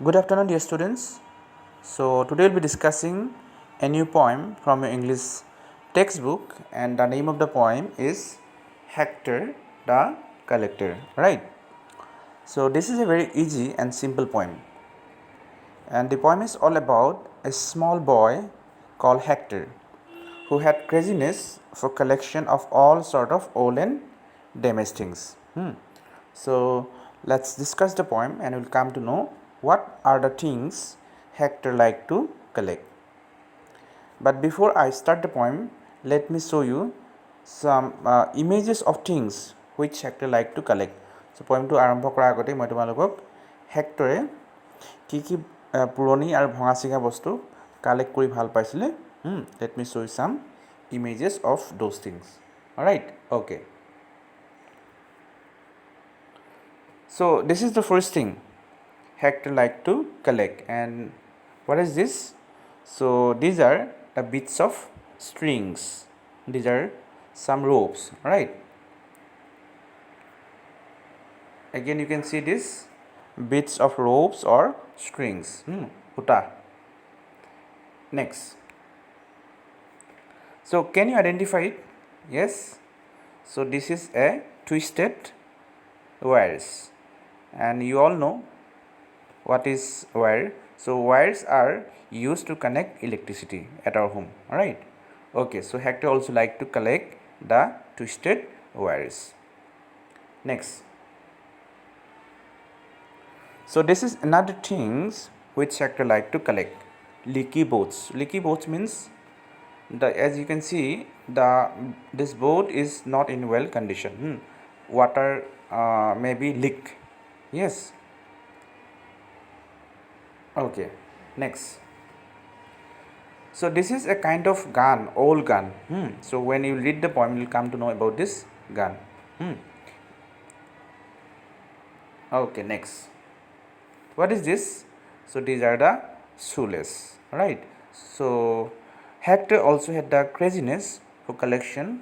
Good afternoon, dear students. So, today we'll be discussing a new poem from your English textbook, and the name of the poem is Hector the Collector. Right? So, this is a very easy and simple poem, and the poem is all about a small boy called Hector who had craziness for collection of all sort of old and damaged things. So let's discuss the poem and we'll come to know what are the things Hector liked to collect. But before I start the poem, let me show you some images of things which Hector liked to collect. So poem to আৰম্ভ কৰাৰ আগতে মই তোমালোকক হেক্টৰে কি কি পুৰণি আৰু ভঙা চিঙা বস্তু কালেক্ট কৰি ভাল পাইছিলে let me show you some images of those things. Alright, okay. So this is the first thing Hector liked to collect, and what is this? So these are the bits of strings. These are some ropes, right? Again you can see this bits of ropes or strings. Puta. Next. So can you identify it? Yes. So this is a twisted wires, and you all know what is wire. So wires are used to connect electricity at our home. Alright. Okay, so Hector also like to collect the twisted wires. Next. So this is another things which Hector like to collect. Leaky boats. Leaky boats means as you can see this boat is not in well condition. Water may be leak. Yes. Okay, next. So this is a kind of gun, old gun. So when you read the poem, you'll come to know about this gun. Okay, next. What is this? So these are the shoelace, right? So Hector also had the craziness for collection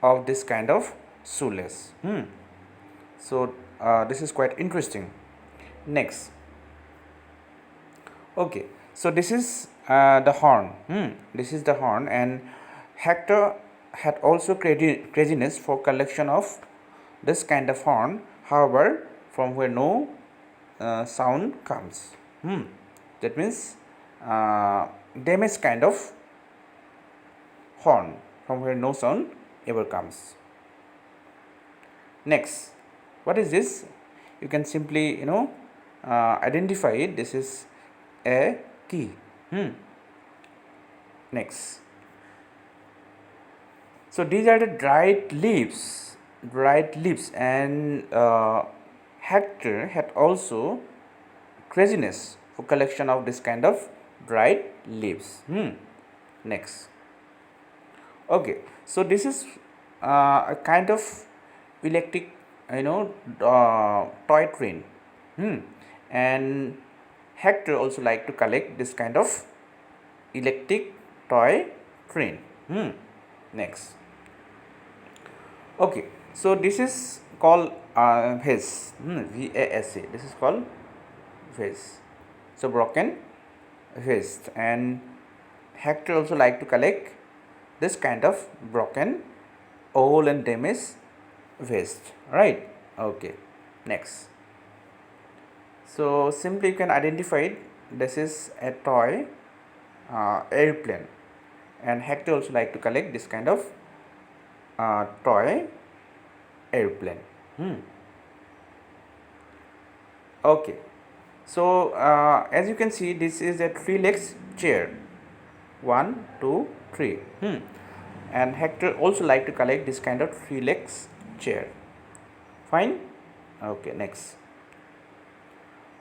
of this kind of shoelace. So this is quite interesting. Next. Okay, so this is the horn. This is the horn, and Hector had also craziness for collection of this kind of horn, however from where no sound comes. That means damaged kind of horn from where no sound ever comes. Next, what is this? You can simply identify it. This is a key. Next. So these are the dried leaves, and Hector had also craziness for collection of this kind of dried leaves. Next. Okay, so this is a kind of electric toy train, and Hector also like to collect this kind of electric toy train. Next. Okay, so this is called vase. V-A-S-E. This is called vase. So broken vase, and Hector also like to collect this kind of broken, old and damaged vase. Right? Okay. Next. So simply you can identify it. This is a toy airplane, and Hector also like to collect this kind of toy airplane. Okay, so as you can see, this is a 3 legs chair. 1, 2, 3. And Hector also like to collect this kind of 3 legs chair. Fine. Okay, next.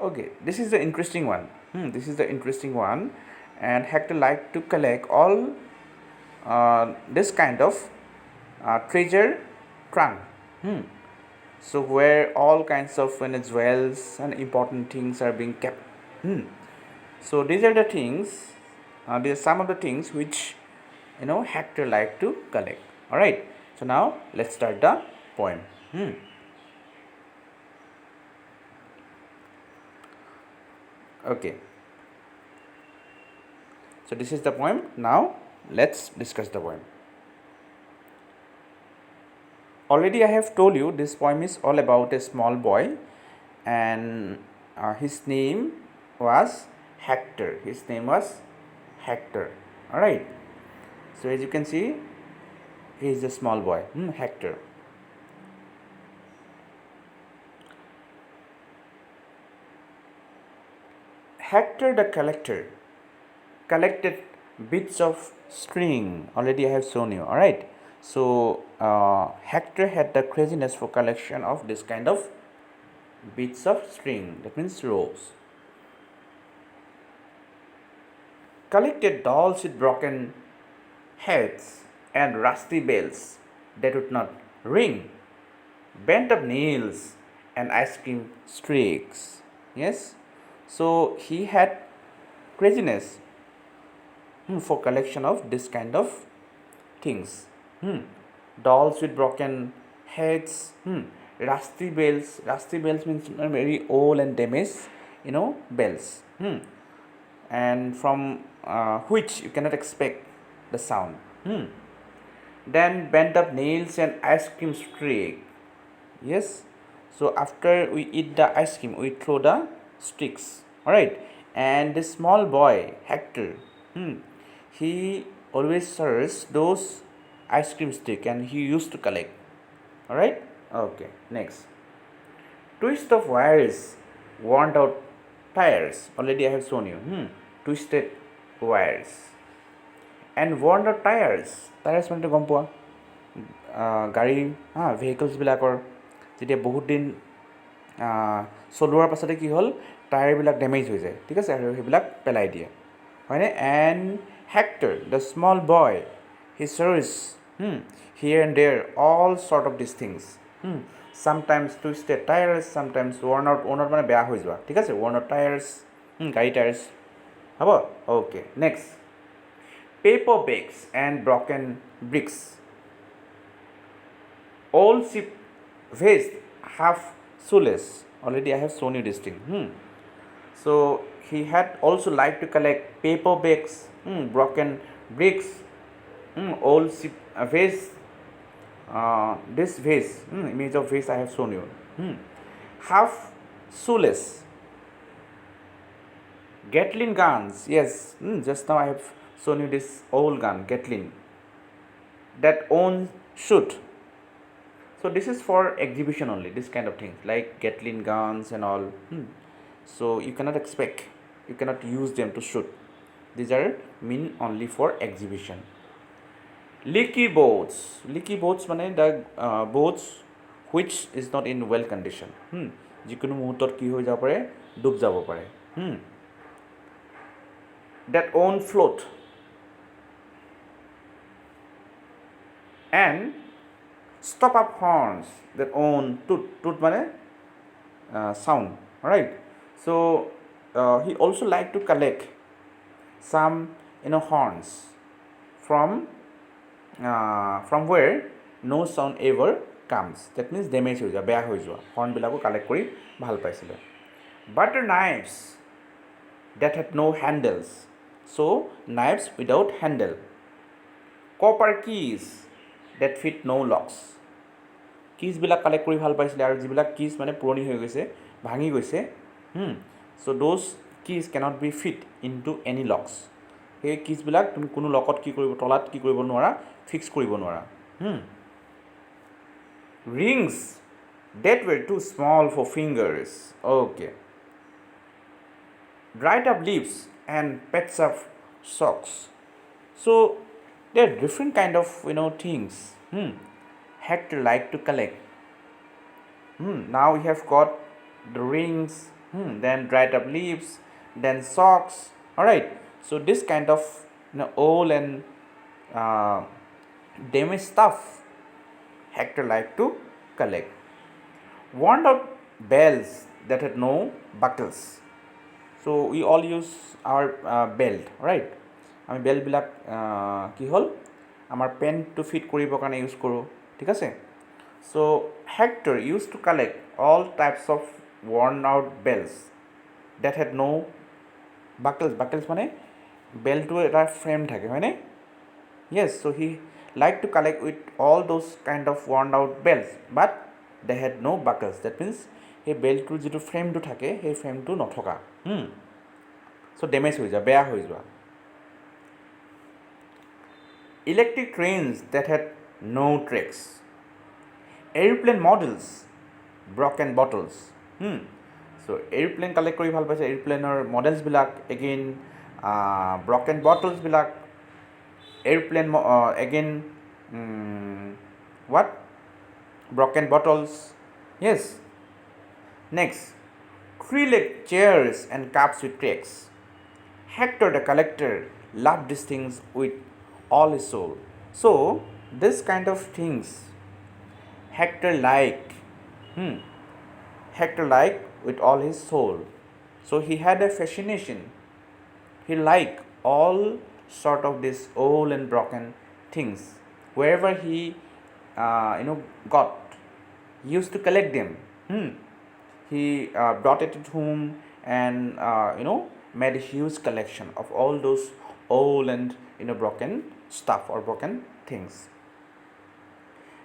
Okay, this is the interesting one. This is the interesting one, and Hector like to collect all this kind of treasure trunk. So where all kinds of jewels and important things are being kept. So these are the things. These are some of the things which Hector like to collect. All right. So now let's start the poem. Okay. So this is the poem. Now let's discuss the poem. Already I have told you this poem is all about a small boy, and his name was Hector. His name was Hector. Alright. So as you can see, he is a small boy, Hector. Hector the Collector collected bits of string. Already I have shown you. Alright. So Hector had the craziness for collection of this kind of bits of string. That means ropes. Collected dolls with broken heads and rusty bells that would not ring, bent up nails and ice cream streaks. Yes, so he had craziness for collection of this kind of things. Dolls with broken heads, rusty bells. Rusty bells means very old and damaged, bells. And from which you cannot expect the sound. Then bent up nails and ice cream streak. Yes. So after we eat the ice cream, we throw the sticks. Alright. And this small boy, Hector, he always serves those ice cream stick and he used to collect. Alright. Okay. Next. Twist of wires, worn out tires. Already I have shown you. Twisted wires. And worn out tires. Tires মানে গম পোৱা গাড়ী ভেহিকলছবিলাকৰ যেতিয়া বহুত দিন চলোৱাৰ পাছতে কি হ'ল টায়াৰবিলাক ডেমেজ হৈ যায় ঠিক আছে আৰু সেইবিলাক পেলাই দিয়ে হয়নে and Hector the small boy he serves here and there all sort of these things sometimes twisted tires sometimes worn out মানে বেয়া হৈ যোৱা ঠিক আছে worn out tires গাড়ী টায়াৰ্ছ হ'ব okay next paper bags and broken bricks old ship vest half shoeless already I have shown you this thing so he had also liked to collect paper bags broken bricks old ship vase this vase image of vase I have shown you half shoeless Gatling guns yes just now I have shown you this old gun Gatling that own shoot so this is for exhibition only this kind of things like Gatling guns and all so you cannot expect you cannot use them to shoot these are mean only for exhibition leaky boats মানে the boats which is not in well condition যিকোনো মুহূৰ্তত কি হৈ যাব পাৰে ডুব যাব পাৰে that own float and stop up horns that own toot মানে sound right so he also like to collect some horns from where no sound ever comes that means damage হৈ যোৱা বেয়া হৈ যোৱা হৰ্ণবিলাকো কালেক্ট কৰি ভাল পাইছিলে butter knives that had no handles so knives without handle copper keys that fit no locks keysবিলাক collect কৰি ভাল পাইছিলে আৰু যিবিলাক keys মানে পুৰণি হৈ গৈছে ভাঙি গৈছে so those keys cannot be fit into any locks সেই keysবিলাক তুমি কোনো লকত কি কৰিব তলাত কি কৰিব নোৱাৰা ফিক্স কৰিব নোৱাৰা rings that were too small for fingers okay dried up leaves and pets of socks so there are different kind of things Hector like to collect now we have got the rings then dried up leaves then socks all right so this kind of old and damaged stuff Hector like to collect worn out bells that had no buckles so we all use our belt right আমি বেল্টবিলাক কি হ'ল আমাৰ পেণ্টটো fit কৰিবৰ কাৰণে use কৰোঁ ঠিক আছে so Hector used to collect all types of worn out bells that had no বাকলছ মানে বেলটো এটা ফ্ৰেম থাকে হয়নে? Yes, so he liked to collect with all those kind of worn out bells, but they had no buckles. That means সেই বেলটোৰ যিটো ফ্ৰেমটো থাকে সেই ফ্ৰেমটো নথকা, চ' ডেমেজ হৈ যোৱা, বেয়া হৈ যোৱা। Electric trains that had no tracks, airplane models, broken bottles. চ' এৰোপ্লেন কালেক্ট কৰি ভাল পাইছে, এৰোপ্লেনৰ মডেলছবিলাক, এগেইন ব্ৰকেন বটলছবিলাক, airplane again, what, broken bottles. Yes. Next, three-legged chairs and cups with cracks. Hector the Collector loved these things with all his soul. So this kind of things Hector liked, Hector liked with all his soul. So he had a fascination. He liked all sort of this old and broken things. Wherever he got, he used to collect them. He brought it at home and made a huge collection of all those old and broken stuff or broken things.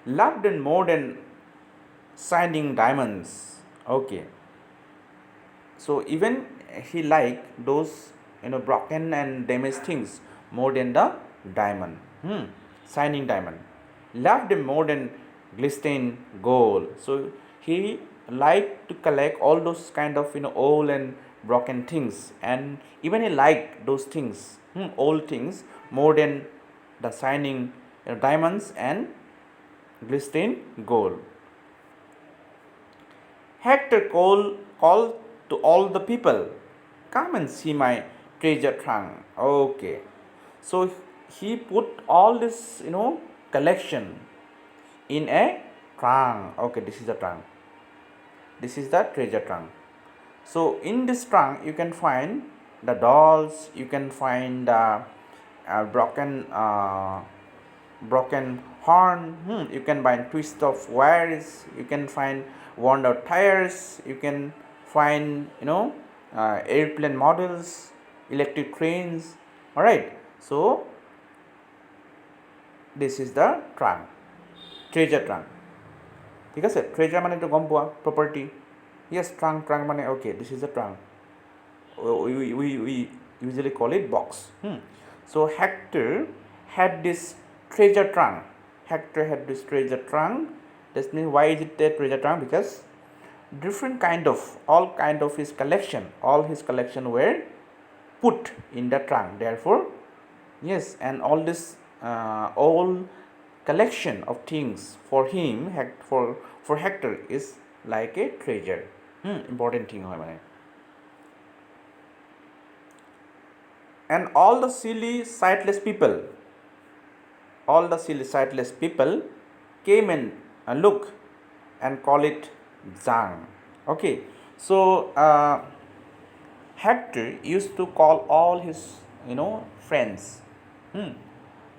Loved them more than shining diamonds. Okay. So even he liked those broken and damaged things more than the diamond, shining diamond. Loved them more than glistening gold. So he liked to collect all those kind of old and broken things, and even he liked those things, old things, more than the shining diamonds and glistening gold. Hector called to all the people, come and see my treasure trunk. Okay, so he put all this collection in a trunk. Okay, this is the trunk, this is the treasure trunk. So in this trunk you can find the dolls, you can find the broken horn, you can find twist of wires, you can find worn out tires, you can find airplane models, electric trains. Alright, so this is the trunk, treasure trunk. ঠিক আছে, treasure মানে এইটো গম পোৱা, property. Yes, trunk মানে okay, this is the trunk, we usually call it box. So Hector had this treasure trunk. Hector had this treasure trunk. That means why is it a treasure trunk? Because different all kind of his collection, all his collection were put in the trunk. Therefore, yes, and all this all collection of things for him, for Hector is like a treasure. Important thing hoy mane. And all the silly sightless people came and look and call it junk. Okay, so Hector used to call all his friends.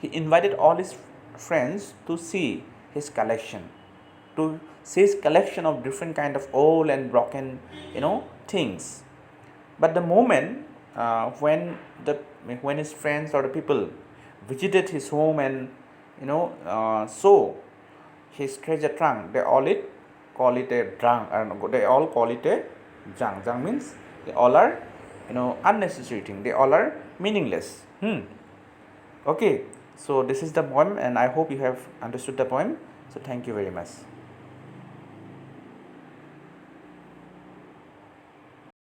He invited all his friends to see his collection, to see his collection of different kind of old and broken things. But the moment when his friends or the people visited his home and saw his treasure trunk, they all call it a junk. They all call it a junk. Junk means they all are unnecessary thing, they all are meaningless. Okay, so this is the poem and I hope you have understood the poem. So thank you very much.